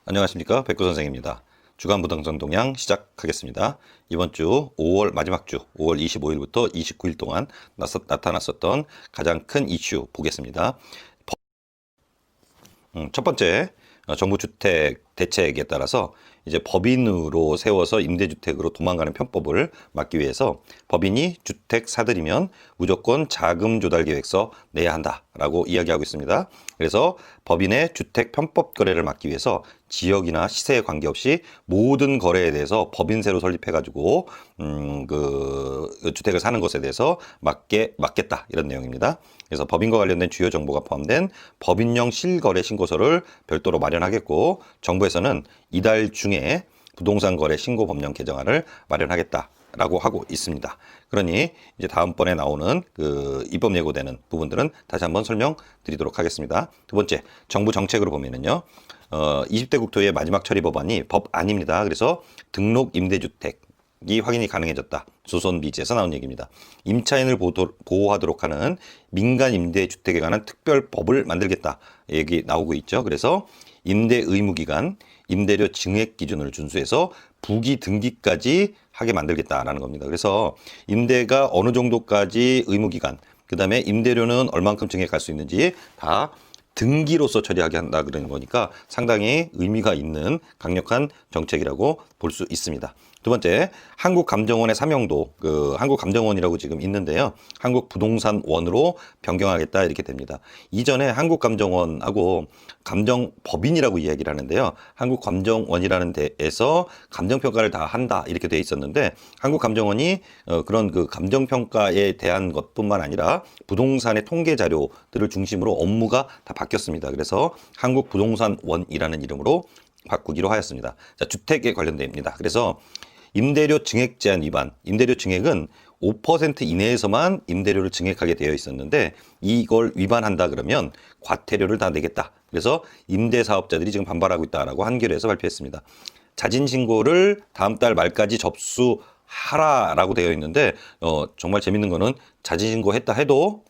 안녕하십니까, 백구 선생입니다. 주간 부동산 동향 시작하겠습니다. 이번 주 5월 마지막 주 5월 25일부터 29일 동안 나타났었던 가장 큰 이슈 보겠습니다. 첫 번째, 정부 주택 대책에 따라서 이제 법인으로 세워서 임대주택으로 도망가는 편법을 막기 위해서 법인이 주택 사들이면 무조건 자금 조달 계획서 내야 한다라고 이야기하고 있습니다. 그래서 법인의 주택 편법 거래를 막기 위해서 지역이나 시세에 관계없이 모든 거래에 대해서 법인세로 설립해가지고 그 주택을 사는 것에 대해서 막겠다 이런 내용입니다. 그래서 법인과 관련된 주요 정보가 포함된 법인용 실거래 신고서를 별도로 마련하겠고, 정부에서는 이달 중에 부동산 거래 신고 법령 개정안을 마련하겠다라고 하고 있습니다. 그러니 이제 다음번에 나오는 그 입법 예고되는 부분들은 다시 한번 설명드리도록 하겠습니다. 두 번째, 정부 정책으로 보면은요, 20대 국토의 마지막 처리 법안이 법안입니다. 그래서 등록 임대주택 이 확인이 가능해졌다. 조선비지에서 나온 얘기입니다. 임차인을 보호하도록 하는 민간 임대주택에 관한 특별법을 만들겠다. 얘기 나오고 있죠. 그래서 임대 의무기간, 임대료 증액 기준을 준수해서 부기 등기까지 하게 만들겠다라는 겁니다. 그래서 임대가 어느 정도까지 의무기간, 그 다음에 임대료는 얼만큼 증액할 수 있는지 다 등기로서 처리하게 한다 그러는 거니까 상당히 의미가 있는 강력한 정책이라고 볼 수 있습니다. 두 번째, 한국감정원의 사명도 한국감정원이라고 지금 있는데요. 한국부동산원으로 변경하겠다 이렇게 됩니다. 이전에 한국감정원하고 감정법인이라고 이야기를 하는데요. 한국감정원이라는 데에서 감정평가를 다 한다 이렇게 돼 있었는데, 한국감정원이 그런 그 감정평가에 대한 것뿐만 아니라 부동산의 통계 자료들을 중심으로 업무가 다 바뀌었습니다. 그래서 한국부동산원이라는 이름으로 바꾸기로 하였습니다. 자, 주택에 관련됩니다. 그래서 임대료 증액 제한 위반, 임대료 증액은 5% 이내에서만 임대료를 증액하게 되어 있었는데, 이걸 위반한다 그러면 과태료를 다 내겠다. 그래서 임대사업자들이 지금 반발하고 있다라고 한겨레에서 발표했습니다. 자진신고를 다음 달 말까지 접수하라라고 되어 있는데, 정말 재밌는 거는 자진신고 했다 해도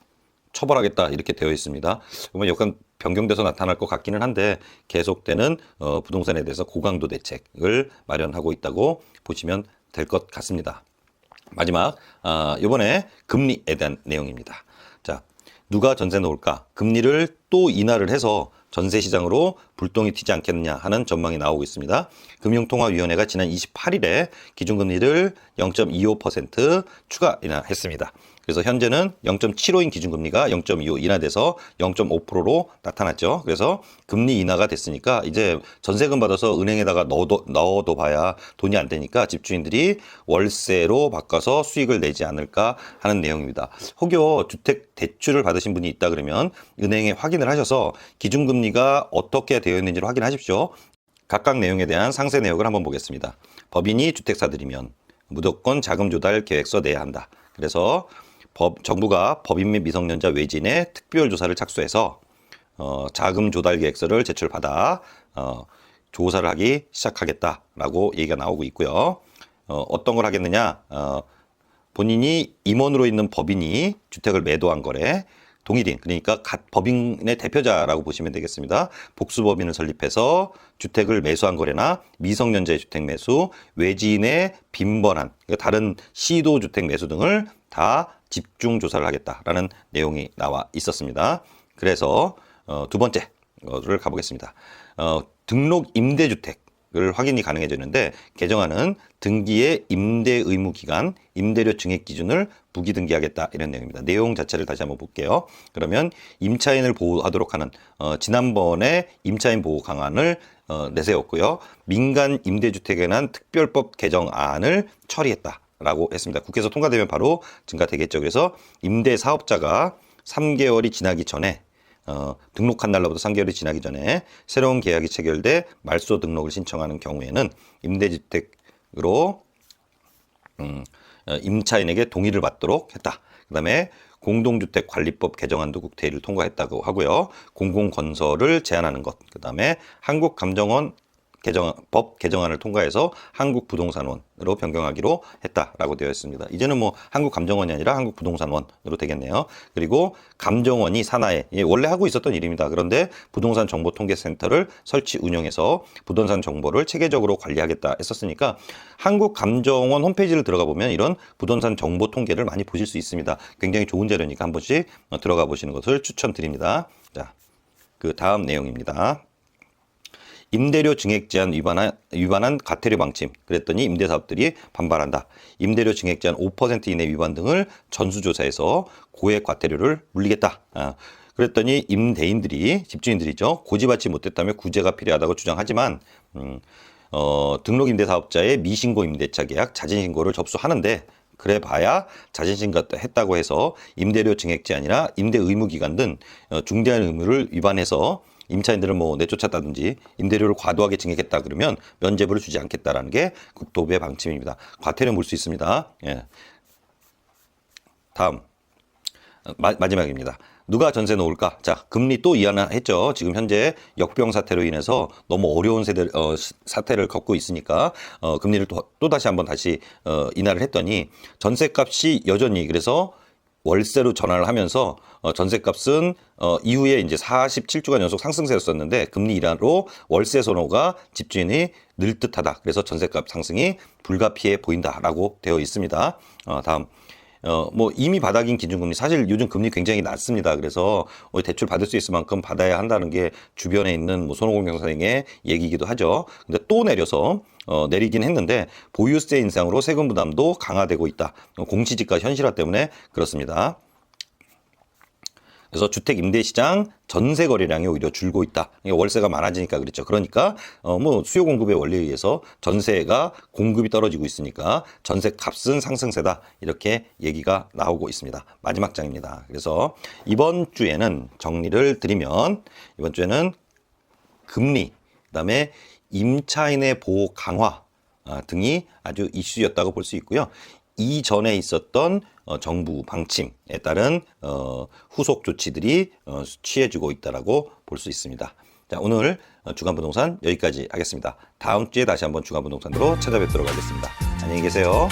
처벌하겠다 이렇게 되어 있습니다. 그러면 약간 변경돼서 나타날 것 같기는 한데, 계속되는 부동산에 대해서 고강도 대책을 마련하고 있다고 보시면 될 것 같습니다. 마지막, 이번에 금리에 대한 내용입니다. 자, 누가 전세 놓을까? 금리를 또 인하를 해서 전세 시장으로 불똥이 튀지 않겠느냐 하는 전망이 나오고 있습니다. 금융통화위원회가 지난 28일에 기준금리를 0.25% 추가 인하했습니다. 그래서 현재는 0.75인 기준금리가 0.25 인하돼서 0.5%로 나타났죠. 그래서 금리 인하가 됐으니까 이제 전세금 받아서 은행에다가 넣어도 봐야 돈이 안 되니까 집주인들이 월세로 바꿔서 수익을 내지 않을까 하는 내용입니다. 혹여 주택 대출을 받으신 분이 있다 그러면 은행에 확인을 하셔서 기준금리가 어떻게 되어 있는지를 확인하십시오. 각각 내용에 대한 상세 내역을 한번 보겠습니다. 법인이 주택 사들이면 무조건 자금 조달 계획서 내야 한다. 그래서 정부가 법인 및 미성년자 외지인의 특별조사를 착수해서 자금 조달 계획서를 제출받아 조사를 하기 시작하겠다라고 얘기가 나오고 있고요. 어떤 걸 하겠느냐? 본인이 임원으로 있는 법인이 주택을 매도한 거래, 동일인, 그러니까 법인의 대표자라고 보시면 되겠습니다. 복수법인을 설립해서 주택을 매수한 거래나 미성년자의 주택 매수, 외지인의 빈번한 다른 시도 주택 매수 등을 다 집중 조사를 하겠다라는 내용이 나와 있었습니다. 그래서 두 번째를 가보겠습니다. 등록 임대주택을 확인이 가능해지는데, 개정안은 등기의 임대 의무 기간, 임대료 증액 기준을 부기 등기하겠다 이런 내용입니다. 내용 자체를 다시 한번 볼게요. 그러면 임차인을 보호하도록 하는 지난번에 임차인 보호 강화를 내세웠고요. 민간 임대주택에 관한 특별법 개정안을 처리했다라고 했습니다. 국회에서 통과되면 바로 증가되겠죠. 그래서 임대사업자가 3개월이 지나기 전에 등록한 날로부터 3개월이 지나기 전에 새로운 계약이 체결돼 말소 등록을 신청하는 경우에는 임대주택으로 임차인에게 동의를 받도록 했다. 그 다음에 공동주택관리법 개정안도 국회를 통과했다고 하고요. 공공건설을 제한하는 것, 그 다음에 한국감정원 법 개정안을 통과해서 한국부동산원으로 변경하기로 했다라고 되어 있습니다. 이제는 뭐 한국감정원이 아니라 한국부동산원으로 되겠네요. 그리고 감정원이 산하에 원래 하고 있었던 일입니다. 그런데 부동산 정보통계센터를 설치 운영해서 부동산 정보를 체계적으로 관리하겠다 했었으니까 한국감정원 홈페이지를 들어가 보면 이런 부동산 정보 통계를 많이 보실 수 있습니다. 굉장히 좋은 자료니까 한 번씩 들어가 보시는 것을 추천드립니다. 자, 그 다음 내용입니다. 임대료 증액 제한 위반한 과태료 방침. 그랬더니 임대사업들이 반발한다. 임대료 증액 제한 5% 이내 위반 등을 전수조사해서 고액 과태료를 물리겠다. 그랬더니 임대인들이, 집주인들이죠, 고지받지 못했다며 구제가 필요하다고 주장하지만 등록 임대사업자의 미신고 임대차 계약 자진신고를 접수하는데, 그래 봐야 자진신고 했다고 해서 임대료 증액 제한이나 임대 의무 기간 등 중대한 의무를 위반해서 임차인들을 뭐 내쫓았다든지 임대료를 과도하게 증액했다 그러면 면제부를 주지 않겠다라는 게 국토부의 방침입니다. 과태료 물 수 있습니다. 예. 다음 마지막입니다. 누가 전세 놓을까? 자, 금리 또 인하했죠. 지금 현재 역병 사태로 인해서 너무 어려운 사태를 겪고 있으니까 금리를 또 다시 한번 인하를 했더니 전세값이 여전히, 그래서 월세로 전환을 하면서 전세값은 이후에 이제 47주간 연속 상승세였었는데 금리 인하로 월세 선호가 집주인이 늘 듯하다. 그래서 전세값 상승이 불가피해 보인다라고 되어 있습니다. 다음. 뭐 이미 바닥인 기준금리, 사실 요즘 금리 굉장히 낮습니다. 그래서 대출 받을 수 있을 만큼 받아야 한다는 게 주변에 있는 뭐 손오공 경사의 얘기이기도 하죠. 근데 또 내려서 내리긴 했는데 보유세 인상으로 세금 부담도 강화되고 있다. 공시지가 현실화 때문에 그렇습니다. 그래서 주택 임대 시장 전세 거래량이 오히려 줄고 있다. 월세가 많아지니까 그렇죠. 그러니까 뭐 수요 공급의 원리에 의해서 전세가 공급이 떨어지고 있으니까 전세 값은 상승세다. 이렇게 얘기가 나오고 있습니다. 마지막 장입니다. 그래서 이번 주에는 정리를 드리면, 이번 주에는 금리, 그다음에 임차인의 보호 강화 등이 아주 이슈였다고 볼 수 있고요. 이전에 있었던 정부 방침에 따른 후속 조치들이 취해지고 있다라고 볼 수 있습니다. 자, 오늘 주간부동산 여기까지 하겠습니다. 다음 주에 다시 한번 주간부동산으로 찾아뵙도록 하겠습니다. 안녕히 계세요.